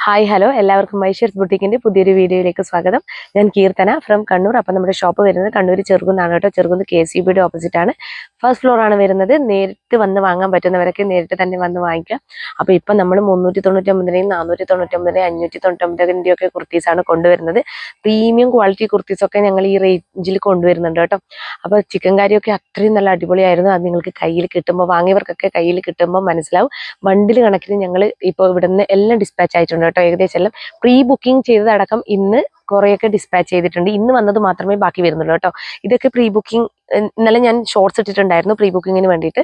Hi hello എല്ലാവർക്കും മൈഷേഴ്സ് ബുട്ടിക്കിന്റെ പുതിയൊരു വീഡിയോയിലേക്ക് സ്വാഗതം. ഞാൻ കീർത്തന ഫ്രം കണ്ണൂർ. അപ്പം നമ്മുടെ ഷോപ്പ് വരുന്നത് കണ്ണൂർ ചെറുകുന്നാണ് കേട്ടോ. ചെറുകുന്ന് KCBയുടെ ഓപ്പോസിറ്റ് ആണ്. ഫസ്റ്റ് ഫ്ലോർ ആണ് വരുന്നത്. നേരിട്ട് വന്ന് വാങ്ങാൻ പറ്റുന്നവരൊക്കെ നേരിട്ട് തന്നെ വന്ന് വാങ്ങിക്കാം. അപ്പോൾ ഇപ്പം നമ്മൾ 399, 499, 599 ഒക്കെ കുർത്തീസാണ് കൊണ്ടുവരുന്നത്. പ്രീമിയം ക്വാളിറ്റി കുർത്തീസൊക്കെ ഞങ്ങൾ ഈ റേഞ്ചിൽ കൊണ്ടുവരുന്നുണ്ട് കേട്ടോ. അപ്പോൾ ചിക്കൻ കറിയൊക്കെ അത്രയും നല്ല അടിപൊളിയായിരുന്നു. അത് നിങ്ങൾക്ക് കയ്യിൽ കിട്ടുമ്പോൾ, വാങ്ങിയവർക്കൊക്കെ കയ്യിൽ കിട്ടുമ്പോൾ മനസ്സിലാവും. ബണ്ടിൽ കണക്കിന് ഞങ്ങൾ ഇപ്പോൾ ഇവിടുന്ന് എല്ലാം ഡിസ്പാച്ച് ആയിട്ടുണ്ട് കേട്ടോ. ഏകദേശം എല്ലാം പ്രീ ബുക്കിംഗ് ചെയ്തതടക്കം ഇന്ന് കുറേയൊക്കെ ഡിസ്പാച്ച് ചെയ്തിട്ടുണ്ട്. ഇന്ന് വന്നത് മാത്രമേ ബാക്കി വരുന്നുള്ളൂ കേട്ടോ. ഇതൊക്കെ പ്രീ ബുക്കിംഗ്, ഇന്നലെ ഞാൻ ഷോർട്സ് ഇട്ടിട്ടുണ്ടായിരുന്നു പ്രീ ബുക്കിങ്ങിന് വേണ്ടിയിട്ട്.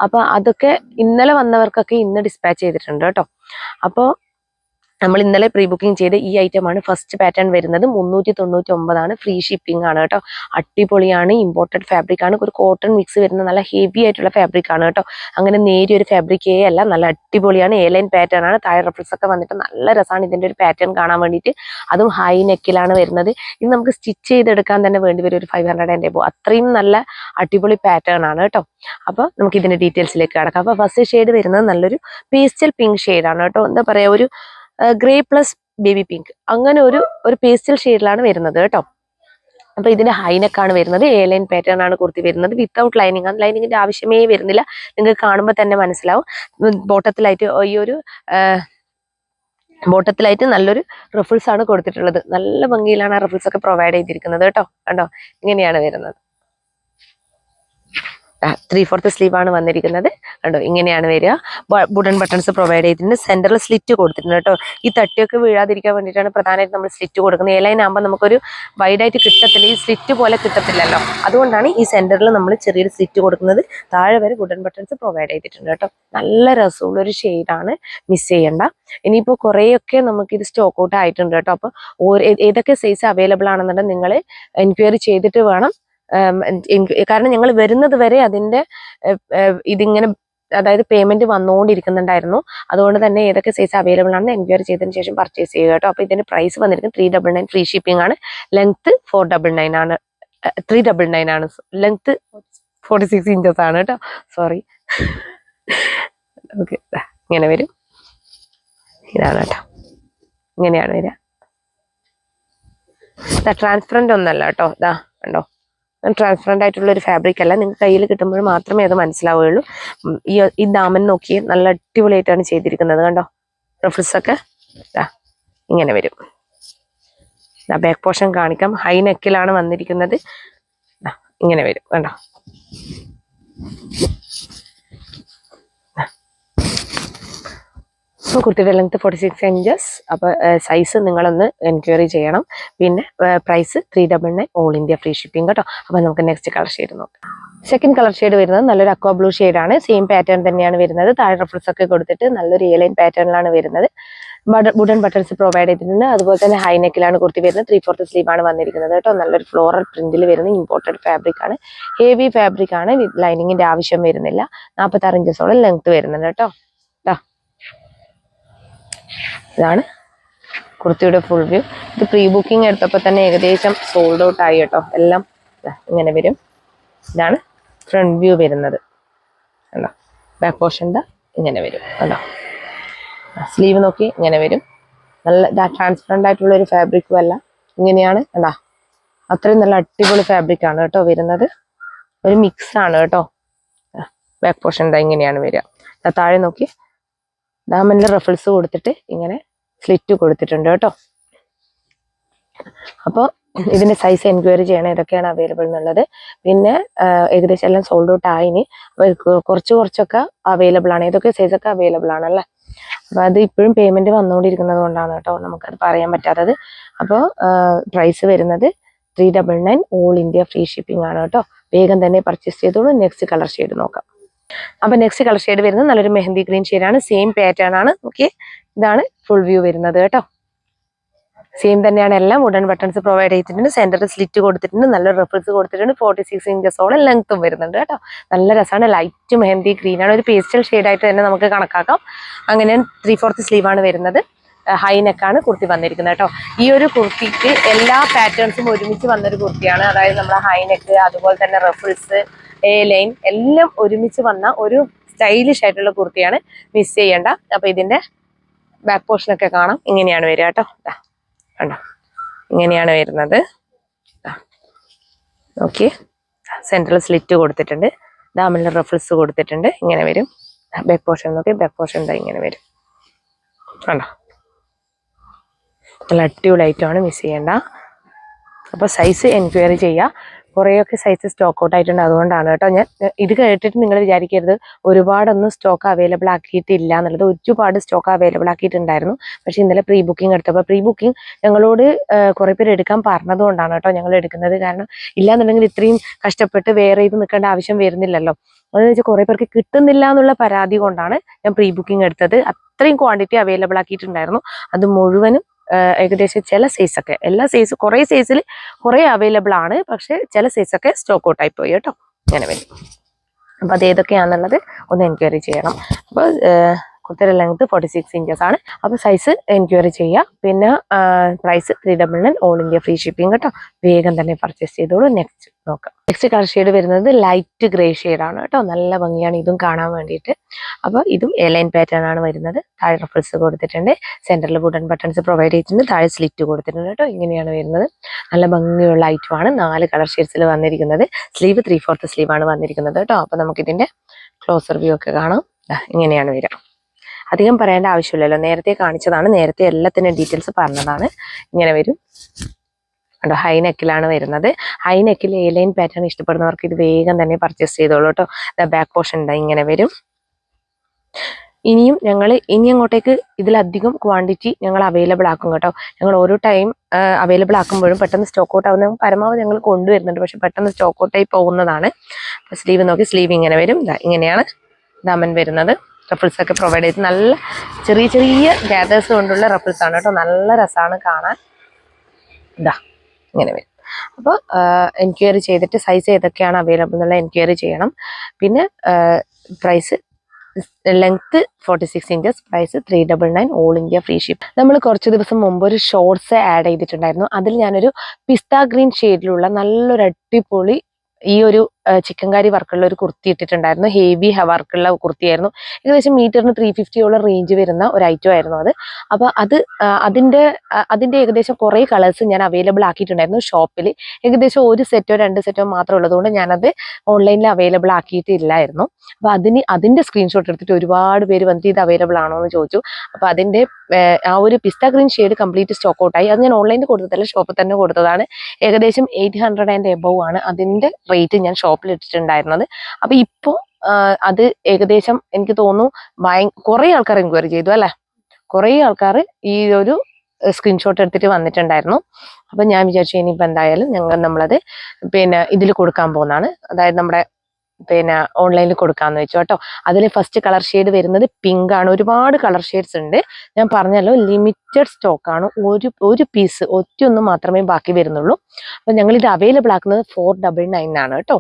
അപ്പോൾ അതൊക്കെ ഇന്നലെ വന്നവർക്കൊക്കെ ഇന്ന് ഡിസ്പാച്ച് ചെയ്തിട്ടുണ്ട് കേട്ടോ. അപ്പോൾ നമ്മൾ ഇന്നലെ പ്രീ ബുക്കിംഗ് ചെയ്ത് ഈ ഐറ്റം ആണ്. ഫസ്റ്റ് പാറ്റേൺ വരുന്നത് 399 ഫ്രീ ഷിപ്പിംഗ് ആണ് കേട്ടോ. അടിപൊളിയാണ്. ഇമ്പോർട്ടഡ് ഫാബ്രിക് ആണ്. ഒരു കോട്ടൺ മിക്സ് വരുന്ന നല്ല ഹെവി ആയിട്ടുള്ള ഫാബ്രിക് ആണ് കേട്ടോ. അങ്ങനെ നേരിയ ഒരു ഫാബ്രിക്കേ അല്ല, നല്ല അടിപൊളിയാണ്. ലൈൻ പാറ്റേൺ ആണ്. താഴെ റഫിൾസ് ഒക്കെ വന്നിട്ട് നല്ല രസമാണ് ഇതിന്റെ ഒരു പാറ്റേൺ കാണാൻ വേണ്ടിയിട്ട്. അതും ഹൈ നെക്കിലാണ് വരുന്നത്. ഇത് നമുക്ക് സ്റ്റിച്ച് ചെയ്തെടുക്കാൻ തന്നെ വേണ്ടി വരും ഒരു 500 and above. അത്രയും നല്ല അടിപൊളി പാറ്റേൺ ആണ് കേട്ടോ. അപ്പോൾ നമുക്ക് ഇതിന്റെ ഡീറ്റെയിൽസിലേക്ക് കടക്കാം. അപ്പോൾ ഫസ്റ്റ് ഷെയ്ഡ് വരുന്നത് നല്ലൊരു പേസ്റ്റൽ പിങ്ക് ഷെയ്ഡാണ് കേട്ടോ. എന്താ പറയുക, ഒരു ഗ്രേ പ്ലസ് ബേബി പിങ്ക്, അങ്ങനെ ഒരു പേസ്റ്റൽ ഷെയ്ഡിലാണ് വരുന്നത് കേട്ടോ. അപ്പൊ ഇതിന്റെ ഹൈനെക്കാണ് വരുന്നത്. ലൈൻ പാറ്റേൺ ആണ് കുർത്തി വരുന്നത്. വിത്തൗട്ട് ലൈനിങ് ആണ്. ലൈനിങ്ങിന്റെ ആവശ്യമേ വരുന്നില്ല. നിങ്ങൾക്ക് കാണുമ്പോൾ തന്നെ മനസ്സിലാവും. ബോട്ടത്തിലായിട്ട് ഈ ഒരു ബോട്ടത്തിലായിട്ട് നല്ലൊരു റഫിൾസ് ആണ് കൊടുത്തിട്ടുള്ളത്. നല്ല ഭംഗിയിലാണ് ആ റഫിൾസ് ഒക്കെ പ്രൊവൈഡ് ചെയ്തിരിക്കുന്നത് കേട്ടോ. കണ്ടോ, ഇങ്ങനെയാണ് വരുന്നത്. 3/4 സ്ലീവ് ആണ് വന്നിരിക്കുന്നത്. കണ്ടോ, ഇങ്ങനെയാണ് വരിക. വുഡൻ ബട്ടൺസ് പ്രൊവൈഡ് ചെയ്തിട്ടുണ്ട്. സെന്ററിൽ സ്ലിറ്റ് കൊടുത്തിട്ടുണ്ട് കേട്ടോ. ഈ തട്ടിയൊക്കെ വീഴാതിരിക്കാൻ വേണ്ടിയിട്ടാണ് പ്രധാനമായിട്ട് നമ്മൾ സ്ലിറ്റ് കൊടുക്കുന്നത്. ലൈൻ ആകുമ്പോൾ നമുക്കൊരു വൈഡായിട്ട് കിട്ടത്തില്ല, ഈ സ്ലിറ്റ് പോലെ കിട്ടത്തില്ലല്ലോ. അതുകൊണ്ടാണ് ഈ സെന്ററിൽ നമ്മൾ ചെറിയൊരു സ്ലിറ്റ് കൊടുക്കുന്നത്. താഴെ വരെ വുഡൻ ബട്ടൺസ് പ്രൊവൈഡ് ചെയ്തിട്ടുണ്ട് കേട്ടോ. നല്ല രസമുള്ള ഒരു ഷെയ്ഡാണ്, മിസ് ചെയ്യണ്ട. ഇനിയിപ്പോൾ കുറേയൊക്കെ നമുക്ക് ഇത് സ്റ്റോക്ക് ഔട്ട് ആയിട്ടുണ്ട് കേട്ടോ. അപ്പോൾ ഏതൊക്കെ സൈസ് അവൈലബിൾ ആണെന്നുണ്ടെങ്കിൽ നിങ്ങൾ എൻക്വയറി ചെയ്തിട്ട് വേണം. കാരണം ഞങ്ങൾ വരുന്നത് വരെ അതിന്റെ ഇതിങ്ങനെ, അതായത് പേയ്മെന്റ് വന്നുകൊണ്ടിരിക്കുന്നുണ്ടായിരുന്നു. അതുകൊണ്ട് തന്നെ ഏതൊക്കെ സൈസ് അവൈലബിൾ ആണെന്ന് എൻക്വയറി ചെയ്തതിന് ശേഷം പർച്ചേസ് ചെയ്യുക കേട്ടോ. അപ്പോൾ ഇതിന്റെ പ്രൈസ് വന്നിരിക്കുന്നത് 399 ഫ്രീ ഷിപ്പിംഗ് ആണ്. ലെങ്ത് 499 ആണ്. 399 ആണ്. ലെങ്ത് 46 ഇഞ്ചസ് ആണ് കേട്ടോ. സോറി. ഓക്കെ, ഇങ്ങനെ വരും. ഇതാണ് കേട്ടോ, ഇങ്ങനെയാണ് വരിക. ട്രാൻസ്പെറന്റ് ഒന്നല്ല കേട്ടോ. ഇതാ കണ്ടോ, ട്രാൻസ്പെറന്റ് ആയിട്ടുള്ള ഒരു ഫാബ്രിക് അല്ല. നിങ്ങൾക്ക് കയ്യിൽ കിട്ടുമ്പോൾ മാത്രമേ അത് മനസ്സിലാവുകയുള്ളൂ. ഈ ദാമൻ നോക്കി നല്ല അടിപൊളിയായിട്ടാണ് ചെയ്തിരിക്കുന്നത്. കണ്ടോ, റഫിൾസ് ഒക്കെ ഇങ്ങനെ വരും. ബാക്ക് പോർഷൻ കാണിക്കാം. ഹൈ നെക്കിലാണ് വന്നിരിക്കുന്നത്. ഇങ്ങനെ വരും. കണ്ടോ, അപ്പോൾ കുർത്തിയുടെ ലെങ്ത് 46 ഇഞ്ചസ്. അപ്പോൾ സൈസ് നിങ്ങളൊന്ന് എൻക്വയറി ചെയ്യണം. പിന്നെ price 399 all India free shipping കേട്ടോ. അപ്പോൾ നമുക്ക് നെക്സ്റ്റ് കളർ ഷെയ്ഡ് നോക്കാം. സെക്കൻഡ് കളർ ഷെയ്ഡ് വരുന്നത് നല്ലൊരു അക്വാ ബ്ലൂ ഷെയ്ഡാണ്. സെയിം പാറ്റേൺ തന്നെയാണ് വരുന്നത്. താഴെ റഫിൾസ് ഒക്കെ കൊടുത്തിട്ട് നല്ലൊരു ലൈൻ പാറ്റേണിലാണ് വരുന്നത്. വുഡൻ ബട്ടൺസ് പ്രൊവൈഡ് ചെയ്തിട്ടുണ്ട്. അതുപോലെ തന്നെ ഹൈ നെക്കിലാണ് കുർത്തി വരുന്നത്. 3/4 സ്ലീവ് ആണ് വന്നിരിക്കുന്നത് കേട്ടോ. നല്ലൊരു ഫ്ലോറൽ പ്രിന്റിൽ വരുന്ന ഇമ്പോർട്ടഡ് ഫാബ്രിക് ആണ്. ഹെവി ഫാബ്രിക് ആണ്. ലൈനിങ്ങിന്റെ ആവശ്യം വരുന്നില്ല. 46 ഇഞ്ചസോളം ലെങ്ത് വരുന്നുണ്ട് കേട്ടോ. ഇതാണ് കുർത്തിയുടെ ഫുൾ വ്യൂ. ഇത് പ്രീ ബുക്കിംഗ് എടുത്തപ്പോൾ തന്നെ ഏകദേശം സോൾഡ് ഔട്ട് ആയി കേട്ടോ. എല്ലാം ഇങ്ങനെ വരും. ഇതാണ് ഫ്രണ്ട് വ്യൂ വരുന്നത്. കണ്ടോ, ബാക്ക് പോർഷൻ്റെ ഇങ്ങനെ വരും. കണ്ടോ, സ്ലീവ് നോക്കി ഇങ്ങനെ വരും. നല്ല ട്രാൻസ്പെറൻ്റ് ആയിട്ടുള്ള ഒരു ഫാബ്രിക്കും അല്ല. ഇങ്ങനെയാണ്. കണ്ടോ, അത്രയും നല്ല അടിപൊളി ഫാബ്രിക് ആണ് കേട്ടോ വരുന്നത്. ഒരു മിക്സ് ആണ് കേട്ടോ. ബാക്ക് പോർഷൻ ഇങ്ങനെയാണ് വരിക. താഴെ നോക്കി ഡാമന്റെ റഫിൾസ് കൊടുത്തിട്ട് ഇങ്ങനെ സ്ലിറ്റ് കൊടുത്തിട്ടുണ്ട് കേട്ടോ. അപ്പോൾ ഇതിന്റെ സൈസ് എൻക്വയറി ചെയ്യണം, ഏതൊക്കെയാണ് അവൈലബിൾ എന്നുള്ളത്. പിന്നെ ഏകദേശം എല്ലാം സോൾഡ് ഔട്ട് ആയിന്. കുറച്ചൊക്കെ അവൈലബിൾ ആണ്. ഏതൊക്കെ സൈസ് ഒക്കെ അവൈലബിൾ ആണല്ലേ. അപ്പോൾ അത് ഇപ്പോഴും പേയ്മെന്റ് വന്നുകൊണ്ടിരിക്കുന്നത് കൊണ്ടാണ് കേട്ടോ നമുക്കത് പറയാൻ പറ്റാത്തത്. അപ്പോൾ പ്രൈസ് വരുന്നത് 399 ഓൾ ഇന്ത്യ ഫ്രീ ഷിപ്പിംഗ് ആണ് കേട്ടോ. വേഗം തന്നെ പർച്ചേസ് ചെയ്തോളൂ. നെക്സ്റ്റ് കളർ ഷെയ്ഡ് നോക്കാം. അപ്പൊ നെക്സ്റ്റ് കളർ ഷെയ്ഡ് വരുന്നത് നല്ലൊരു മെഹന്തി ഗ്രീൻ ഷെയ്ഡാണ്. സെയിം പാറ്റേൺ ആണ്. ഓക്കെ, ഇതാണ് ഫുൾ വ്യൂ വരുന്നത് കേട്ടോ. സെയിം തന്നെയാണ്. എല്ലാം വുഡൻ ബട്ടൺസ് പ്രൊവൈഡ് ചെയ്തിട്ടുണ്ട്. സെന്ററിൽ സ്ലിറ്റ് കൊടുത്തിട്ടുണ്ട്. നല്ലൊരു റഫിൾസ് കൊടുത്തിട്ടുണ്ട്. 46 ഇഞ്ചസോളം ലെങ്ത്തും വരുന്നുണ്ട് കേട്ടോ. നല്ല രസമാണ്. ലൈറ്റ് മെഹന്തി ഗ്രീൻ ആണ്. ഒരു പേസ്റ്റൽ ഷെയ്ഡായിട്ട് തന്നെ നമുക്ക് കണക്കാക്കാം. അങ്ങനെ 3/4 സ്ലീവ് ആണ് വരുന്നത്. ഹൈ നെക്കാണ് കുർത്തി വന്നിരിക്കുന്നത് കേട്ടോ. ഈ ഒരു കുർത്തിക്ക് എല്ലാ പാറ്റേൺസും ഒരുമിച്ച് വന്നൊരു കുർത്തിയാണ്. അതായത് നമ്മുടെ ഹൈ നെക്ക്, അതുപോലെ തന്നെ റഫിൾസ്, ലൈൻ എല്ലാം ഒരുമിച്ച് വന്ന ഒരു സ്റ്റൈലിഷ് ആയിട്ടുള്ള കുർത്തിയാണ്. മിസ് ചെയ്യണ്ട. അപ്പൊ ഇതിന്റെ ബാക്ക് പോർഷനൊക്കെ കാണാം. ഇങ്ങനെയാണ് വരിക കേട്ടോ. കണ്ടോ, ഇങ്ങനെയാണ് വരുന്നത്. ഓക്കെ, സെൻട്രൽ സ്ലിറ്റ് കൊടുത്തിട്ടുണ്ട്, ഡാമിലെ റഫിൾസ് കൊടുത്തിട്ടുണ്ട്. ഇങ്ങനെ വരും. ബാക്ക് പോർഷൻ നോക്കി, ബാക്ക് പോർഷൻ ഇങ്ങനെ വരും. കണ്ടോ, നല്ല അടിപൊളി ഐറ്റമാണ്, മിസ് ചെയ്യണ്ട. അപ്പോൾ സൈസ് എൻക്വയറി ചെയ്യുക. കുറേയൊക്കെ സൈസ് സ്റ്റോക്ക് ഔട്ട് ആയിട്ടുണ്ട്, അതുകൊണ്ടാണ് കേട്ടോ. ഞാൻ ഇത് കേട്ടിട്ട് നിങ്ങൾ വിചാരിക്കരുത് ഒരുപാടൊന്നും സ്റ്റോക്ക് അവൈലബിൾ ആക്കിയിട്ടില്ല എന്നുള്ളത്. ഒരുപാട് സ്റ്റോക്ക് അവൈലബിൾ ആക്കിയിട്ടുണ്ടായിരുന്നു. പക്ഷേ ഇന്നലെ പ്രീ ബുക്കിംഗ് എടുത്തപ്പോൾ, പ്രീ ബുക്കിംഗ് ഞങ്ങളോട് കുറേ പേര് എടുക്കാൻ പറഞ്ഞതുകൊണ്ടാണ് കേട്ടോ ഞങ്ങൾ എടുക്കുന്നത്. കാരണം ഇല്ലാന്നുണ്ടെങ്കിൽ ഇത്രയും കഷ്ടപ്പെട്ട് വേറെ ഇത് നിൽക്കേണ്ട ആവശ്യം വരുന്നില്ലല്ലോ. അതെന്ന് വെച്ചാൽ കുറേ പേർക്ക് കിട്ടുന്നില്ല എന്നുള്ള പരാതി കൊണ്ടാണ് ഞാൻ പ്രീ ബുക്കിംഗ് എടുത്തത്. അത്രയും ക്വാണ്ടിറ്റി അവൈലബിൾ ആക്കിയിട്ടുണ്ടായിരുന്നു. അത് മുഴുവനും ഏകദേശം ചില സൈസൊക്കെ, എല്ലാ സൈസ് കുറേ സൈസിൽ കുറേ അവൈലബിൾ ആണ്, പക്ഷെ ചില സൈസൊക്കെ സ്റ്റോക്ക് ഔട്ട് ആയി പോയി കേട്ടോ. അങ്ങനെ വരും. അപ്പോൾ അത് ഏതൊക്കെയാണെന്നുള്ളത് ഒന്ന് എൻക്വയറി ചെയ്യണം. അപ്പോൾ കുർത്തയുടെ ലെങ്ത് 46 ഇഞ്ചസ് ആണ്. അപ്പോൾ സൈസ് എൻക്വയറി ചെയ്യുക. പിന്നെ price 399, all India free shipping കേട്ടോ. വേഗം തന്നെ പർച്ചേസ് ചെയ്തോളൂ. നെക്സ്റ്റ് നോക്കാം. നെക്സ്റ്റ് കളർ ഷെയ്ഡ് വരുന്നത് ലൈറ്റ് ഗ്രേ ഷെയ്ഡാണ് കേട്ടോ. നല്ല ഭംഗിയാണ് ഇതും കാണാൻ വേണ്ടിയിട്ട്. അപ്പോൾ ഇതും എലൈൻ പാറ്റേൺ ആണ് വരുന്നത്. താഴെ റഫിൾസ് കൊടുത്തിട്ടുണ്ട്, സെൻറ്ററിൽ വുഡൻ ബട്ടൺസ് പ്രൊവൈഡ് ചെയ്തിട്ടുണ്ട്, താഴെ സ്ലിറ്റ് കൊടുത്തിട്ടുണ്ട് കേട്ടോ. ഇങ്ങനെയാണ് വരുന്നത്. നല്ല ഭംഗിയുള്ള ഐറ്റമാണ്. 4 കളർ ഷെയ്ഡ്സിൽ വന്നിരിക്കുന്നത്. സ്ലീവ് 3/4 സ്ലീവാണ് വന്നിരിക്കുന്നത് കേട്ടോ. അപ്പോൾ നമുക്കിതിൻ്റെ ക്ലോസർ വ്യൂ ഒക്കെ കാണാം. ഇങ്ങനെയാണ് വരിക. അധികം പറയേണ്ട ആവശ്യമില്ലല്ലോ, നേരത്തെ കാണിച്ചതാണ്, നേരത്തെ എല്ലാത്തിൻ്റെ ഡീറ്റെയിൽസ് പറഞ്ഞതാണ്. ഇങ്ങനെ വരും കേട്ടോ. ഹൈ നെക്കിലാണ് വരുന്നത്. ഹൈ നെക്കിൽ എ ലൈൻ പാറ്റേൺ ഇഷ്ടപ്പെടുന്നവർക്ക് ഇത് വേഗം തന്നെ പർച്ചേസ് ചെയ്തോളൂ കേട്ടോ. ബാക്ക് പോർഷൻ ഉണ്ട്, ഇങ്ങനെ വരും. ഇനി അങ്ങോട്ടേക്ക് ഇതിലധികം ക്വാണ്ടിറ്റി ഞങ്ങൾ അവൈലബിൾ ആക്കും കേട്ടോ. ഞങ്ങൾ ഓരോ ടൈം അവൈലബിൾ ആക്കുമ്പോഴും പെട്ടെന്ന് സ്റ്റോക്ക് ഔട്ട് ആവുന്ന പരമാവധി ഞങ്ങൾ കൊണ്ടുവരുന്നുണ്ട്, പക്ഷെ പെട്ടെന്ന് സ്റ്റോക്ക് ഔട്ടായി പോകുന്നതാണ്. സ്ലീവ് നോക്കി, സ്ലീവ് ഇങ്ങനെ വരും. ഇങ്ങനെയാണ് ദമൻ വരുന്നത്. റഫിൾസ് ഒക്കെ പ്രൊവൈഡ് ചെയ്ത് നല്ല ചെറിയ ചെറിയ ഗ്യാദേഴ്സ് കൊണ്ടുള്ള റഫിൾസ് ആണ് കേട്ടോ. നല്ല രസമാണ് കാണാൻ. ഇങ്ങനെ വരും. അപ്പോൾ എൻക്വയറി ചെയ്തിട്ട് സൈസ് ഏതൊക്കെയാണ് അവൈലബിൾ എന്നുള്ള എൻക്വയറി ചെയ്യണം. പിന്നെ price length 46 inches, price 399, all India free ship. നമ്മൾ കുറച്ച് ദിവസം മുമ്പ് ഒരു ഷോർട്സ് ആഡ് ചെയ്തിട്ടുണ്ടായിരുന്നു. അതിൽ ഞാനൊരു പിസ്ത ഗ്രീൻ ഷെയ്ഡിലുള്ള നല്ലൊരു അടിപൊളി ഈ ഒരു ചിക്കൻ കറി വർക്കുള്ള ഒരു കുർത്തി ഇട്ടിട്ടുണ്ടായിരുന്നു. ഹെവി വർക്കുള്ള കുർത്തിയായിരുന്നു. ഏകദേശം മീറ്ററിന് 350 റേഞ്ച് വരുന്ന ഒരു ഐറ്റം ആയിരുന്നു അത്. അപ്പോൾ അതിൻ്റെ ഏകദേശം കുറേ കളേഴ്സ് ഞാൻ അവൈലബിൾ ആക്കിയിട്ടുണ്ടായിരുന്നു ഷോപ്പിൽ. ഏകദേശം ഒരു സെറ്റോ 2 സെറ്റോ മാത്രം ഉള്ളതുകൊണ്ട് ഞാനത് ഓൺലൈനിൽ അവൈലബിൾ ആക്കിയിട്ടില്ലായിരുന്നു. അപ്പോൾ അതിൻ്റെ സ്ക്രീൻഷോട്ട് എടുത്തിട്ട് ഒരുപാട് പേര് വന്നിട്ട് ഇത് അവൈലബിൾ ആണോ എന്ന് ചോദിച്ചു. അപ്പോൾ അതിൻ്റെ ആ ഒരു പിസ്ത ഗ്രീൻ ഷെയ്ഡ് കംപ്ലീറ്റ് സ്റ്റോക്ക് ഔട്ടായി. അത് ഞാൻ ഓൺലൈനിൽ കൊടുത്തതല്ല, ഷോപ്പിൽ തന്നെ കൊടുത്തതാണ്. ഏകദേശം 800 ആൻഡ് എബവ് ആണ് അതിൻ്റെ റേറ്റ് ഞാൻ ഷോപ്പിൽ ഇട്ടിട്ടുണ്ടായിരുന്നത്. അപ്പൊ ഇപ്പോൾ അത് ഏകദേശം എനിക്ക് തോന്നുന്നു കുറേ ആൾക്കാർ എൻക്വയറി ചെയ്തു അല്ലെ. കുറേ ആൾക്കാർ ഈ ഒരു സ്ക്രീൻഷോട്ട് എടുത്തിട്ട് വന്നിട്ടുണ്ടായിരുന്നു. അപ്പൊ ഞാൻ വിചാരിച്ചു ഇനിയിപ്പോൾ എന്തായാലും നമ്മളത് പിന്നെ ഇതിൽ കൊടുക്കാൻ പോകുന്നതാണ്. അതായത് നമ്മുടെ ഓൺലൈനിൽ കൊടുക്കാന്ന് വെച്ചു കേട്ടോ. അതിൽ ഫസ്റ്റ് കളർ ഷെയ്ഡ് വരുന്നത് പിങ്ക് ആണ്. ഒരുപാട് കളർ ഷെയ്ഡ്സ് ഉണ്ട്. ഞാൻ പറഞ്ഞല്ലോ ലിമിറ്റഡ് സ്റ്റോക്ക് ആണ്. ഒരു പീസ് ഒറ്റയൊന്നും മാത്രമേ ബാക്കി വരുന്നുള്ളൂ. അപ്പൊ ഞങ്ങൾ ഇത് അവൈലബിൾ ആക്കുന്നത് 499 ആണ് കേട്ടോ.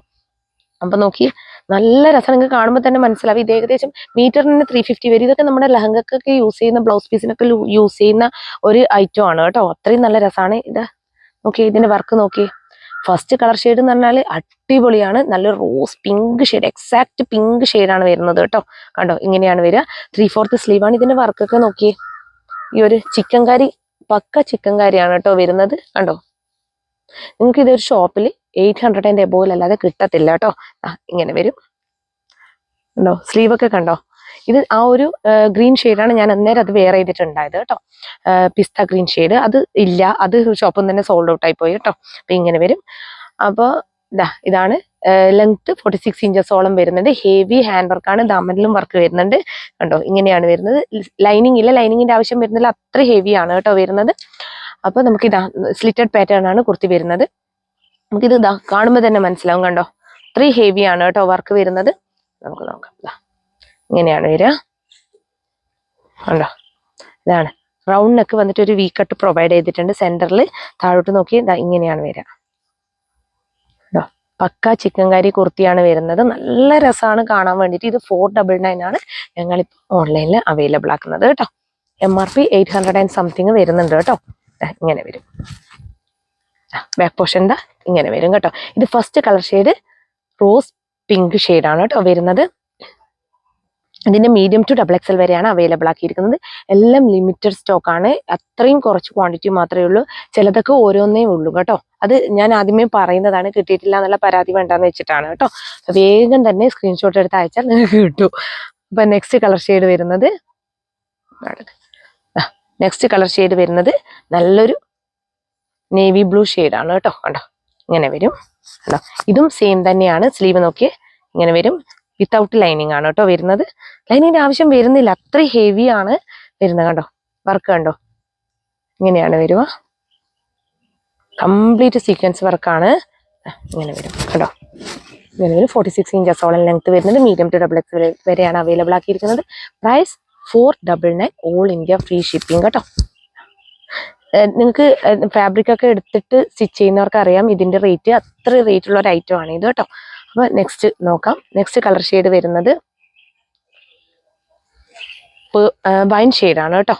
അപ്പൊ നോക്കി, നല്ല രസം. നിങ്ങൾക്ക് കാണുമ്പോൾ തന്നെ മനസ്സിലാവും. ഇത് ഏകദേശം മീറ്ററിന് 350 വരും. ഇതൊക്കെ നമ്മുടെ ലഹങ്കക്കൊക്കെ യൂസ് ചെയ്യുന്ന, ബ്ലൗസ് പീസിനൊക്കെ യൂസ് ചെയ്യുന്ന ഒരു ഐറ്റം ആണ് കേട്ടോ. അത്രയും നല്ല രസമാണ് ഇത്. നോക്കി, ഇതിന്റെ വർക്ക് നോക്കി. ഫസ്റ്റ് കളർ ഷെയ്ഡ് എന്ന് പറഞ്ഞാൽ അടിപൊളിയാണ്. നല്ല rose pink shade, exact pink ഷെയ്ഡാണ് വരുന്നത് കേട്ടോ. കണ്ടോ, ഇങ്ങനെയാണ് വരിക. 3/4 സ്ലീവാണ്. ഇതിന്റെ വർക്കൊക്കെ നോക്കി. ഈ ഒരു ചിക്കൻ കറി, പക്ക ചിക്കൻ കറിയാണ് കേട്ടോ വരുന്നത്. കണ്ടോ, നിങ്ങൾക്ക് ഇതൊരു ഷോപ്പിൽ 800 ആൻഡ് എബോവിൽ അല്ലാതെ കിട്ടത്തില്ല കേട്ടോ. ഇങ്ങനെ വരും. കണ്ടോ, സ്ലീവ് ഒക്കെ കണ്ടോ. ഇത് ആ ഒരു ഗ്രീൻ ഷെയ്ഡാണ്. ഞാൻ അന്നേരം അത് വെയർ ചെയ്തിട്ടുണ്ടായത് കേട്ടോ. പിസ്ത ഗ്രീൻ ഷെയ്ഡ് അത് ഇല്ല, അത് ഷോപ്പിൽ തന്നെ സോൾഡ് ഔട്ട് ആയി പോയി കേട്ടോ. അപ്പൊ ഇങ്ങനെ വരും. അപ്പോൾ ഇതാണ് ലെങ്ത് 46 ഇഞ്ചസോളം വരുന്നുണ്ട്. ഹെവി ഹാൻഡ് വർക്കാണ്. ദാമനിലും വർക്ക് വരുന്നുണ്ട്. കണ്ടോ, ഇങ്ങനെയാണ് വരുന്നത്. ലൈനിങ് ഇല്ല, ലൈനിങ്ങിന്റെ ആവശ്യം വരുന്നില്ല. അത്ര ഹെവി ആണ് കേട്ടോ വരുന്നത്. അപ്പൊ നമുക്ക് സ്ലിറ്റഡ് പാറ്റേൺ ആണ് കുർത്തി വരുന്നത്. നമുക്കിത് കാണുമ്പോൾ തന്നെ മനസ്സിലാവും. കണ്ടോ, അത്രയും ഹെവി ആണ് കേട്ടോ വർക്ക് വരുന്നത്. നമുക്ക് നോക്കാം. ഇങ്ങനെയാണ് വരിക. കണ്ടോ, ഇതാണ് റൗണ്ട് നെക്ക് വന്നിട്ട് ഒരു വി കട്ട് പ്രൊവൈഡ് ചെയ്തിട്ടുണ്ട്. സെന്ററിൽ താഴോട്ട് നോക്കി ഇങ്ങനെയാണ് വരിക. കേട്ടോ, പക്ക ചിക്കൻ കറി കുർത്തിയാണ് വരുന്നത്. നല്ല രസമാണ് കാണാൻ വേണ്ടിയിട്ട്. ഇത് 499 ആണ് ഞങ്ങളിപ്പോൾ ഓൺലൈനിൽ അവൈലബിൾ ആക്കുന്നത് കേട്ടോ. MRP 800 ആൻഡ് സംതിങ് വരുന്നുണ്ട് കേട്ടോ. ഇങ്ങനെ വരും. ബാക്ക് പോർഷൻ ഇങ്ങനെ വരും കേട്ടോ. ഇത് first colour shade rose pink ഷെയ്ഡാണ് കേട്ടോ വരുന്നത്. ഇതിന്റെ മീഡിയം ടു ഡബിൾ എക്സൽ വരെയാണ് അവൈലബിൾ ആക്കിയിരിക്കുന്നത്. എല്ലാം ലിമിറ്റഡ് സ്റ്റോക്ക് ആണ്, അത്രയും കുറച്ച് ക്വാണ്ടിറ്റി മാത്രമേ ഉള്ളൂ. ചിലതൊക്കെ ഓരോന്നേ ഉള്ളൂ കേട്ടോ. അത് ഞാൻ ആദ്യമേ പറയുന്നതാണ്, കിട്ടിയിട്ടില്ല എന്നുള്ള പരാതി വേണ്ടെന്ന് വെച്ചിട്ടാണ് കേട്ടോ. വേഗം തന്നെ സ്ക്രീൻഷോട്ട് എടുത്ത് അയച്ചാൽ നിങ്ങൾക്ക് കിട്ടും. അപ്പൊ നെക്സ്റ്റ് കളർ ഷെയ്ഡ് വരുന്നത് നല്ലൊരു നേവി ബ്ലൂ ആണ് കേട്ടോ. കണ്ടോ ഇങ്ങനെ വരും. കണ്ടോ ഇതും സെയിം തന്നെയാണ്. സ്ലീവ് നോക്കി ഇങ്ങനെ വരും. വിത്തൗട്ട് ലൈനിങ് ആണ് കേട്ടോ വരുന്നത്. ലൈനിങ്ങിന്റെ ആവശ്യം വരുന്നില്ല, അത്ര ഹെവി ആണ് വരുന്നത്. കണ്ടോ വർക്ക് കണ്ടോ ഇങ്ങനെയാണ് വരിക. കംപ്ലീറ്റ് സീക്വൻസ് വർക്കാണ്. ഇങ്ങനെ വരും കേട്ടോ. ഇങ്ങനെ വരും. 46 ഇഞ്ചസോളം ലെങ്ത് വരുന്നത്. മീഡിയം ടു ഡബിൾ എക്സ് വരെയാണ് അവൈലബിൾ ആക്കിയിരിക്കുന്നത്. Price 499, all India free shipping കേട്ടോ. നിങ്ങൾക്ക് ഫാബ്രിക് ഒക്കെ എടുത്തിട്ട് സ്റ്റിച്ച് ചെയ്യുന്നവർക്ക് അറിയാം ഇതിന്റെ റേറ്റ്, അത്ര റേറ്റ് ഉള്ള ഒരു ഐറ്റം ആണ് ഇത് കേട്ടോ. അപ്പൊ നെക്സ്റ്റ് നോക്കാം. നെക്സ്റ്റ് കളർ ഷെയ്ഡ് വരുന്നത് വൈൻ ഷെയ്ഡാണ് കേട്ടോ.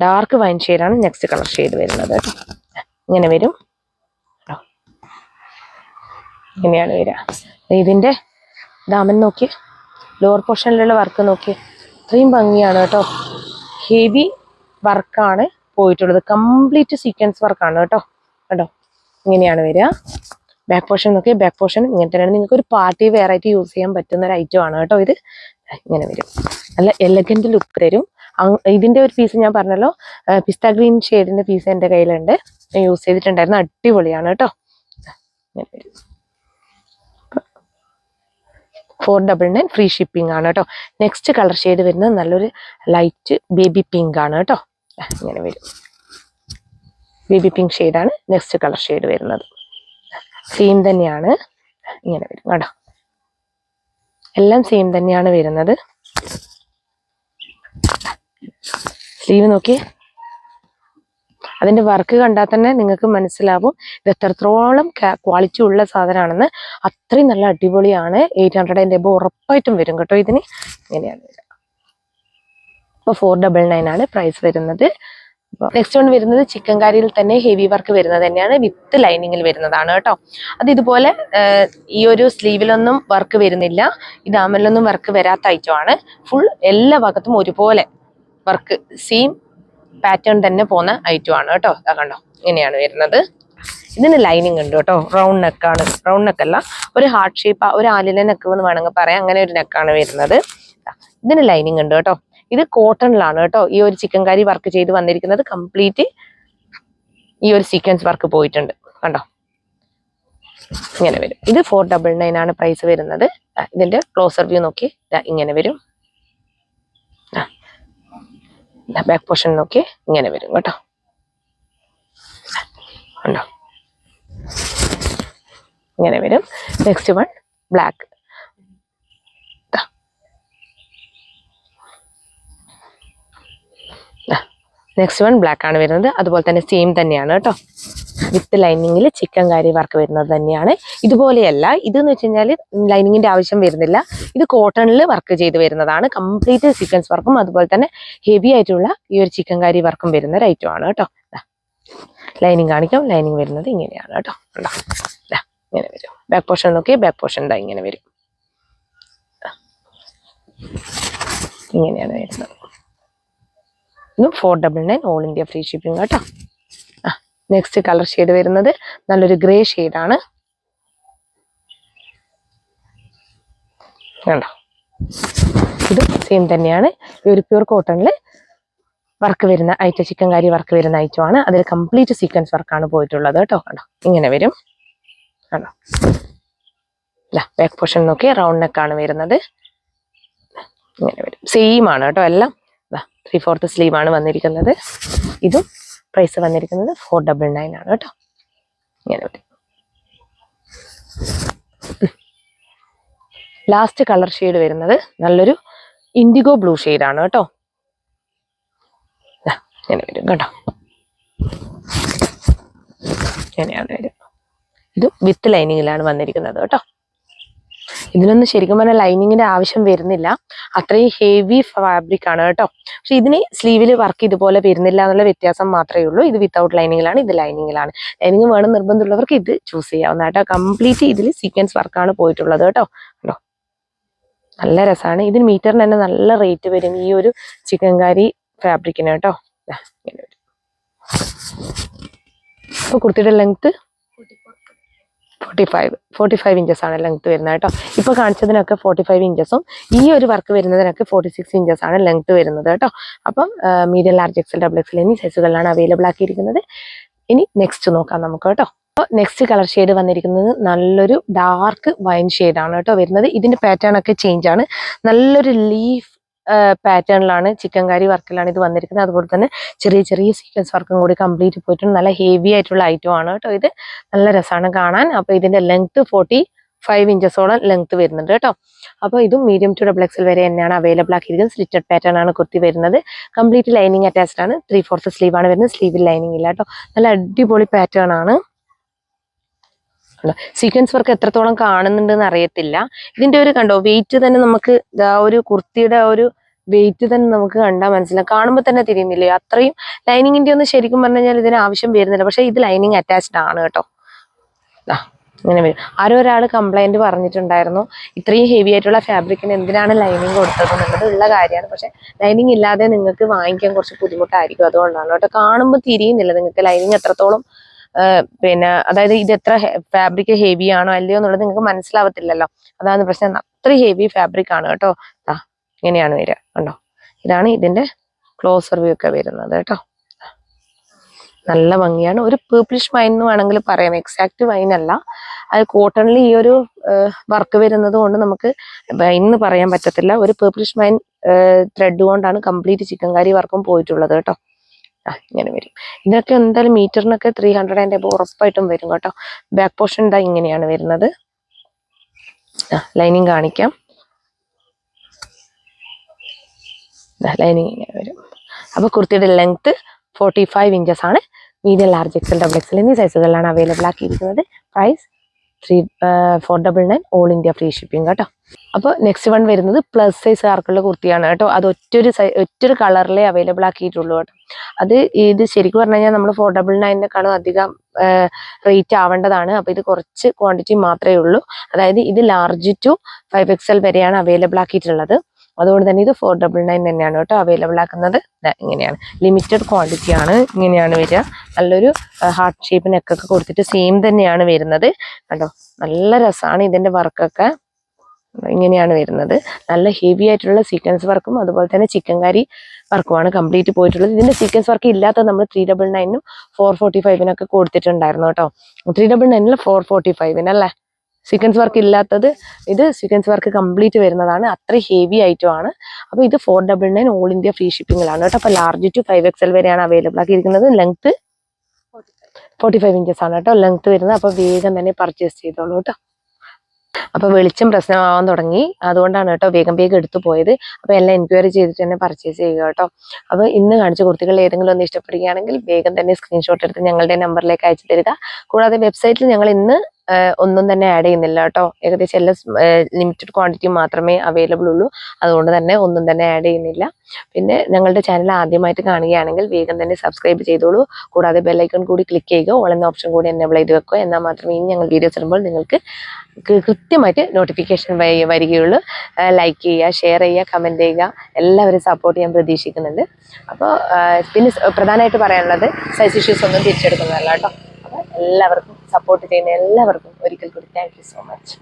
ഡാർക്ക് വൈൻ ഷെയ്ഡാണ് നെക്സ്റ്റ് കളർ ഷെയ്ഡ് വരുന്നത് കേട്ടോ. ഇങ്ങനെ വരും. ഇങ്ങനെയാണ് വരിക. ഇതിന്റെ ദാമൻ നോക്കി, ലോവർ പോർഷനിലുള്ള വർക്ക് നോക്കി, അത്രയും ഭംഗിയാണ് കേട്ടോ. ഹെവി വർക്കാണ് പോയിട്ടുള്ളത്. കംപ്ലീറ്റ് സീക്വൻസ് വർക്കാണ് കേട്ടോ. കേട്ടോ ഇങ്ങനെയാണ് വരിക. ബാക്ക് പോർഷൻ നോക്കി, ബാക്ക് പോർഷൻ ഇങ്ങനെ തന്നെയാണ്. നിങ്ങൾക്ക് ഒരു പാർട്ടി വെയർ ആയിട്ട് യൂസ് ചെയ്യാൻ പറ്റുന്ന ഒരു ഐറ്റം ആണ് കേട്ടോ ഇത്. ഇങ്ങനെ വരും. നല്ല എലഗന്റ് ലുക്ക് തരും. ഇതിന്റെ ഒരു പീസ് ഞാൻ പറഞ്ഞല്ലോ, പിസ്ത ഗ്രീൻ ഷെയ്ഡിന്റെ പീസ് എൻ്റെ കയ്യിലുണ്ട്, യൂസ് ചെയ്തിട്ടുണ്ടായിരുന്നു. അടിപൊളിയാണ് കേട്ടോ. ഇങ്ങനെ വരും. 499 ഫ്രീ ഷിപ്പിംഗ് ആണ് കേട്ടോ. നെക്സ്റ്റ് കളർ ഷെയ്ഡ് വരുന്നത് നല്ലൊരു ലൈറ്റ് ബേബി പിങ്ക് ആണ് കേട്ടോ. ഇങ്ങനെ വരും. ബേബി പിങ്ക് ഷെയ്ഡാണ് നെക്സ്റ്റ് കളർ ഷെയ്ഡ് വരുന്നത്. സെയിം തന്നെയാണ്. ഇങ്ങനെ വരും കേട്ടോ. എല്ലാം സെയിം തന്നെയാണ് വരുന്നത്. സ്ലീവ് നോക്കി, അതിന്റെ വർക്ക് കണ്ടാൽ തന്നെ നിങ്ങൾക്ക് മനസ്സിലാവും ഇത് എത്രത്തോളം ക്വാളിറ്റി ഉള്ള സാധനമാണെന്ന്. അത്രയും നല്ല അടിപൊളിയാണ്. 800 എബോ ഉറപ്പായിട്ടും വരും കേട്ടോ ഇതിന്. ഇങ്ങനെയാണ് വരിക. ഇപ്പോൾ 499 ആണ് പ്രൈസ് വരുന്നത്. നെക്സ്റ്റ് വൺ വരുന്നത് ചിക്കൻ കാരിയിൽ തന്നെ ഹെവി വർക്ക് വരുന്നത് തന്നെയാണ്, വിത്ത് ലൈനിങ്ങിൽ വരുന്നതാണ് കേട്ടോ. അത് ഇതുപോലെ ഈ ഒരു സ്ലീവിലൊന്നും വർക്ക് വരുന്നില്ല, ഈ ദാമനിലൊന്നും വർക്ക് വരാത്ത ഐറ്റം ആണ്. ഫുൾ എല്ലാ ഭാഗത്തും ഒരുപോലെ വർക്ക് സെയിം പാറ്റേൺ തന്നെ പോകുന്ന ഐറ്റം ആണ് കേട്ടോ. കണ്ടോ ഇങ്ങനെയാണ് വരുന്നത്. ഇതിന് ലൈനിങ് ഉണ്ട് കേട്ടോ. റൗണ്ട് നെക്കാണ്, റൗണ്ട് നെക്കല്ല, ഒരു ഹാർട്ട് ഷേപ്പ്, ഒരു ആലിലെ നെക്ക് എന്ന് വേണമെങ്കിൽ പറയാം. അങ്ങനെ ഒരു നെക്കാണ് വരുന്നത്. ഇതിന് ലൈനിങ് ഉണ്ട് കേട്ടോ. ഇത് കോട്ടണിലാണ് കേട്ടോ ഈ ഒരു ചിക്കൻ കറി വർക്ക് ചെയ്ത് വന്നിരിക്കുന്നത്. കംപ്ലീറ്റ് ഈ ഒരു സീക്വൻസ് വർക്ക് പോയിട്ടുണ്ട്. കണ്ടോ ഇങ്ങനെ വരും. ഇത് 499 ആണ് പ്രൈസ് വരുന്നത്. ഇതിന്റെ ക്ലോസർ വ്യൂ നോക്കി ഇങ്ങനെ വരും. ബാക്ക് പോർഷൻ നോക്കി ഇങ്ങനെ വരും കേട്ടോ. കണ്ടോ ഇങ്ങനെ വരും. Next one black. Next one black ആണ് വരുന്നത്. അതുപോലെ തന്നെ സെയിം തന്നെയാണ് കേട്ടോ. വിത്ത് ലൈനിങ്ങിൽ ചിക്കൻ കാരി വർക്ക് വരുന്നത് തന്നെയാണ്. ഇതുപോലെയല്ല, ഇതെന്ന് വെച്ച് കഴിഞ്ഞാൽ ലൈനിങ്ങിന്റെ ആവശ്യം വരുന്നില്ല. ഇത് കോട്ടണിൽ വർക്ക് ചെയ്ത് വരുന്നതാണ്. കംപ്ലീറ്റ് സീക്വൻസ് വർക്കും അതുപോലെ തന്നെ ഹെവി ആയിട്ടുള്ള ഈ ഒരു ചിക്കൻ കാരി വർക്കും വരുന്ന ഒരു ഐറ്റം ആണ് കേട്ടോ. ലൈനിങ് കാണിക്കാം. ലൈനിങ് വരുന്നത് ഇങ്ങനെയാണ് കേട്ടോ. ഇങ്ങനെ വരും. ബാക്ക് പോർഷൻ നോക്കി, ബാക്ക് പോർഷൻ ഇങ്ങനെ വരും. ഇങ്ങനെയാണ് വരുന്നത്. 499 ഓൾ ഇന്ത്യ ഫ്രീ ഷിപ്പിംഗ് കേട്ടോ. നെക്സ്റ്റ് കളർ ഷെയ്ഡ് വരുന്നത് നല്ലൊരു ഗ്രേ ഷെയ്ഡാണ്. കണ്ടോ ഇത് സെയിം തന്നെയാണ്. ഈ ഒരു പ്യൂർ കോട്ടണിൽ വർക്ക് വരുന്ന ഐറ്റം, ചിക്കൻ കാരി വർക്ക് വരുന്ന ഐറ്റം ആണ്. അതിൽ കംപ്ലീറ്റ് സീക്വൻസ് വർക്കാണ് പോയിട്ടുള്ളത് കേട്ടോ. കണ്ടോ ഇങ്ങനെ വരും. കണ്ടോ ബാക്ക് പോർഷൻ നോക്കി റൗണ്ട് നെക്കാണ് വരുന്നത്. ഇങ്ങനെ വരും. സെയിം ആണ് കേട്ടോ. എല്ലാം 3/4 സ്ലീവ് ആണ് വന്നിരിക്കുന്നത്. ഇതും പ്രൈസ് വന്നിരിക്കുന്നത് 499 ആണ് കേട്ടോ. ഇങ്ങനെ വരും. ലാസ്റ്റ് കളർ ഷെയ്ഡ് വരുന്നത് നല്ലൊരു ഇൻഡിഗോ ബ്ലൂ ഷെയ്ഡാണ് കേട്ടോ. ഇങ്ങനെ വരും കേട്ടോ. ഇങ്ങനെയാണ് വരും. ഇത് വിത്ത് ലൈനിങ്ങിലാണ് വന്നിരിക്കുന്നത് കേട്ടോ. ഇതിനൊന്നും ശരിക്കും പറഞ്ഞാൽ ലൈനിങ്ങിന്റെ ആവശ്യം വരുന്നില്ല, അത്രയും ഹെവി ഫാബ്രിക് ആണ് കേട്ടോ. പക്ഷെ ഇതിന് സ്ലീവിൽ വർക്ക് ഇതുപോലെ വരുന്നില്ല എന്നുള്ള വ്യത്യാസം മാത്രമേ ഉള്ളൂ. ഇത് വിത്തൗട്ട് ലൈനിങ്ങിലാണ്, ഇത് ലൈനിങ്ങിലാണ്. ലൈനിങ് വേണം നിർബന്ധമുള്ളവർക്ക് ഇത് ചൂസ് ചെയ്യാവുന്ന കേട്ടോ. കംപ്ലീറ്റ് ഇതിൽ സീക്വൻസ് വർക്കാണ് പോയിട്ടുള്ളത് കേട്ടോ. കേട്ടോ നല്ല രസമാണ്. ഇതിന് മീറ്ററിന് തന്നെ നല്ല റേറ്റ് വരും ഈ ഒരു ചിക്കൻകാരി ഫാബ്രിക്കിന് കേട്ടോ. ഇങ്ങനെ വരും. അപ്പോൾ കുർത്തിയുടെ ലെങ്ത് 45 ഇഞ്ചസ് ആണ് ലെങ്ത് വരുന്നത് കേട്ടോ. ഇപ്പോൾ കാണിച്ചതിനൊക്കെ 45 ഇഞ്ചസും ഈ ഒരു വർക്ക് വരുന്നതിനൊക്കെ 46 ഇഞ്ചസ് ആണ് ലെങ്ത് വരുന്നത് കേട്ടോ. അപ്പം medium, large, XL, double XL എന്നീ സൈസുകളിലാണ് അവൈലബിൾ ആക്കിയിരിക്കുന്നത്. ഇനി നെക്സ്റ്റ് നോക്കാം നമുക്ക് കേട്ടോ. അപ്പോൾ നെക്സ്റ്റ് കളർ ഷെയ്ഡ് വന്നിരിക്കുന്നത് നല്ലൊരു ഡാർക്ക് വൈൻ ഷെയ്ഡാണ് കേട്ടോ വരുന്നത്. ഇതിന്റെ പാറ്റേൺ ഒക്കെ ചേഞ്ച് ആണ്. നല്ലൊരു ലീഫ് പാറ്റേണിലാണ് ചിക്കൻകാരി വർക്കിലാണ് ഇത് വന്നിരിക്കുന്നത്. അതുപോലെ തന്നെ ചെറിയ ചെറിയ സീക്വൻസ് വർക്കും കൂടി കംപ്ലീറ്റ് പോയിട്ടുണ്ട്. നല്ല ഹെവി ആയിട്ടുള്ള ഐറ്റം ആണ് കേട്ടോ ഇത്. നല്ല രസമാണ് കാണാൻ. അപ്പോൾ ഇതിന്റെ ലെങ്ത് 45 ഇഞ്ചസോളം ലെങ്ത് വരുന്നുണ്ട് കേട്ടോ. അപ്പോൾ ഇതും മീഡിയം ടു ഡബിൾ എക്സൽ വരെ തന്നെയാണ് അവൈലബിൾ ആക്കിയിരിക്കുന്നത്. സ്ലിറ്റഡ് പാറ്റേൺ ആണ് കുർത്തി വരുന്നത്. കംപ്ലീറ്റ് ലൈനിങ് അറ്റാച്ച്ഡ് ആണ്. 3/4 സ്ലീവ് ആണ് വരുന്നത്. സ്ലീവിൽ ലൈനിങ് ഇല്ല കേട്ടോ. നല്ല അടിപൊളി പാറ്റേൺ ആണ്. സീക്വൻസ് വർക്ക് എത്രത്തോളം കാണുന്നുണ്ടെന്ന് അറിയത്തില്ല. ഇതിന്റെ ഒരു കണ്ടോ വെയിറ്റ് തന്നെ നമുക്ക് ഒരു കുർത്തിയുടെ ഒരു വെയിറ്റ് തന്നെ നമുക്ക് കണ്ടാൽ മനസ്സിലാവും. കാണുമ്പോൾ തന്നെ തിരിയുന്നില്ലേ? അത്രയും ലൈനിങ്ങിന്റെ ഒന്നും ശരിക്കും പറഞ്ഞു കഴിഞ്ഞാൽ ഇതിന് ആവശ്യം വരുന്നില്ല. പക്ഷെ ഇത് ലൈനിങ് അറ്റാച്ച്ഡ് ആണ് കേട്ടോ. ഇങ്ങനെ വരും. ആരോ ഒരാൾ കംപ്ലൈന്റ് പറഞ്ഞിട്ടുണ്ടായിരുന്നു, ഇത്രയും ഹെവി ആയിട്ടുള്ള ഫാബ്രിക്കിന് എന്തിനാണ് ലൈനിങ് കൊടുത്തത് എന്നുള്ളത് ഉള്ള കാര്യമാണ്. പക്ഷെ ലൈനിങ് ഇല്ലാതെ നിങ്ങൾക്ക് വാങ്ങിക്കാൻ കുറച്ച് ബുദ്ധിമുട്ടായിരിക്കും. അതുകൊണ്ടാണ് കേട്ടോ. കാണുമ്പോൾ തിരിയുന്നില്ല നിങ്ങൾക്ക് ലൈനിങ് എത്രത്തോളം പിന്നെ അതായത് ഇത് എത്ര ഫാബ്രിക് ഹെവി ആണോ അല്ലയോ എന്നുള്ളത് നിങ്ങൾക്ക് മനസ്സിലാവത്തില്ലല്ലോ. അതാണ് പ്രശ്നം. അത്ര ഹെവി ഫാബ്രിക് ആണ് കേട്ടോ. ഇങ്ങനെയാണ് വരിക കണ്ടോ. ഇതാണ് ഇതിന്റെ ക്ലോസർ വ്യൂ ഒക്കെ വരുന്നത് കേട്ടോ. നല്ല ഭംഗിയാണ്. ഒരു പേർപ്പിളിഷ് വൈൻ എന്ന് വേണമെങ്കിൽ പറയാം. എക്സാക്ട് വൈൻ അല്ല, അത് കോട്ടണിൽ ഈ ഒരു വർക്ക് വരുന്നത് കൊണ്ട് നമുക്ക് വൈൻ എന്ന് പറയാൻ പറ്റത്തില്ല. ഒരു പേർപ്പിളിഷ് വൈൻ ത്രെഡ് കൊണ്ടാണ് കംപ്ലീറ്റ് ചിക്കൻകാരി വർക്കും പോയിട്ടുള്ളത് കേട്ടോ. ഇങ്ങനെ വരും. ഇതൊക്കെ എന്തായാലും മീറ്ററിനൊക്കെ 300 ആൻഡ് എബോ ഉറപ്പായിട്ടും വരും കേട്ടോ. ബാക്ക് പോർഷൻ ഇതാ ഇങ്ങനെയാണ് വരുന്നത്. ലൈനിങ് കാണിക്കാം. ലൈനിങ് ഇങ്ങനെ വരും. അപ്പൊ കുർത്തിയുടെ ലെങ്ത് 45 ഇഞ്ചസ് ആണ്. Medium, large, XL, double XL എന്നീ സൈസുകളിലാണ് അവൈലബിൾ ആക്കിയിരിക്കുന്നത്. Price 499, all India free shipping കേട്ടോ. അപ്പോൾ നെക്സ്റ്റ് വൺ വരുന്നത് പ്ലസ് സൈസ് ആർക്കുള്ള കുർത്തിയാണ് കേട്ടോ. അത് ഒറ്റൊരു കളറിലേ അവൈലബിൾ ആക്കിയിട്ടുള്ളൂ കേട്ടോ. അത് ഇത് ശരിക്കും പറഞ്ഞു കഴിഞ്ഞാൽ നമ്മൾ 499 അധികം റേറ്റ് ആവേണ്ടതാണ്. അപ്പോൾ ഇത് കുറച്ച് ക്വാണ്ടിറ്റി മാത്രമേ ഉള്ളൂ. അതായത് ഇത് ലാർജ് ടു 5XL വരെയാണ് അവൈലബിൾ ആക്കിയിട്ടുള്ളത്. അതുകൊണ്ട് തന്നെ ഇത് 499 തന്നെയാണ് കേട്ടോ അവൈലബിൾ ആക്കുന്നത്. ഇങ്ങനെയാണ്, ലിമിറ്റഡ് ക്വാണ്ടിറ്റി ആണ്. ഇങ്ങനെയാണ് വരിക. നല്ലൊരു ഹാർട്ട് ഷേപ്പ് നെക്കൊക്കെ കൊടുത്തിട്ട് സെയിം തന്നെയാണ് വരുന്നത് കണ്ടോ. നല്ല രസമാണ് ഇതിന്റെ വർക്കൊക്കെ. ഇങ്ങനെയാണ് വരുന്നത്. നല്ല ഹെവി ആയിട്ടുള്ള സീക്വൻസ് വർക്കും അതുപോലെ തന്നെ ചിക്കൻകാരി വർക്കുമാണ് കംപ്ലീറ്റ് പോയിട്ടുള്ളത്. ഇതിന്റെ സീക്വൻസ് വർക്ക് ഇല്ലാത്തത് നമ്മൾ 399 445 കൊടുത്തിട്ടുണ്ടായിരുന്നു കേട്ടോ. 399 445 അല്ലേ സീക്വൻസ് വർക്ക് ഇല്ലാത്തത്. ഇത് സീക്വൻസ് വർക്ക് കംപ്ലീറ്റ് വരുന്നതാണ്. അത്ര ഹെവി ഐറ്റം ആണ്. അപ്പോൾ ഇത് 499 ഓൾ ഇന്ത്യ ഫ്രീ ഷിപ്പിംഗിലാണ് കേട്ടോ. അപ്പോൾ ലാർജ് ടു 5XL വരെയാണ് അവൈലബിൾ ആക്കിയിരിക്കുന്നത്. ലെങ്ത് 45 ഇഞ്ചസ് ആണ് കേട്ടോ ലെങ്ത് വരുന്നത്. അപ്പോൾ വേഗം തന്നെ പർച്ചേസ് ചെയ്തോളൂ കേട്ടോ. അപ്പൊ വെളിച്ചം പ്രശ്നമാവാൻ തുടങ്ങി. അതുകൊണ്ടാണ് കേട്ടോ വേഗം എടുത്തു പോയത്. അപ്പൊ എല്ലാം എൻക്വയറി ചെയ്തിട്ട് തന്നെ പർച്ചേസ് ചെയ്യുക കേട്ടോ. അപ്പൊ ഇന്ന് കാണിച്ച കുർത്തികൾ ഏതെങ്കിലും ഒന്ന് ഇഷ്ടപ്പെടുകയാണെങ്കിൽ വേഗം തന്നെ സ്ക്രീൻഷോട്ട് എടുത്ത് ഞങ്ങളുടെ നമ്പറിലേക്ക് അയച്ചു തരിക. കൂടാതെ വെബ്സൈറ്റിൽ ഞങ്ങൾ ഇന്ന് ഒന്നും തന്നെ ആഡ് ചെയ്യുന്നില്ല കേട്ടോ. ഏകദേശം എല്ലാം ലിമിറ്റഡ് ക്വാണ്ടിറ്റി മാത്രമേ അവൈലബിൾ ഉള്ളൂ. അതുകൊണ്ട് തന്നെ ഒന്നും തന്നെ ആഡ് ചെയ്യുന്നില്ല. പിന്നെ ഞങ്ങളുടെ ചാനൽ ആദ്യമായിട്ട് കാണുകയാണെങ്കിൽ വേഗം തന്നെ സബ്സ്ക്രൈബ് ചെയ്തോളൂ. കൂടാതെ ബെല്ലൈക്കൺ കൂടി ക്ലിക്ക് ചെയ്യുക. ഓൾ എന്ന ഓപ്ഷൻ കൂടി എനേബിൾ ചെയ്ത് വെക്കുക. എന്നാൽ മാത്രമേ ഇനി ഞങ്ങൾ വീഡിയോസ് ഇടുമ്പോൾ നിങ്ങൾക്ക് കൃത്യമായിട്ട് നോട്ടിഫിക്കേഷൻ വരികയുള്ളൂ. ലൈക്ക് ചെയ്യുക, ഷെയർ ചെയ്യുക, കമൻറ്റ് ചെയ്യുക. എല്ലാവരും സപ്പോർട്ട് ചെയ്യാൻ പ്രതീക്ഷിക്കുന്നുണ്ട്. അപ്പോൾ പിന്നെ പ്രധാനമായിട്ട് പറയാനുള്ളത് സൈസ് ഇഷ്യൂസ് ഒന്നും തിരിച്ചെടുക്കുന്നതല്ല കേട്ടോ. അപ്പോൾ എല്ലാവർക്കും സപ്പോർട്ട് ചെയ്യുന്ന എല്ലാവർക്കും ഒരിക്കൽ കൂടി താങ്ക് യു സോ മച്ച്.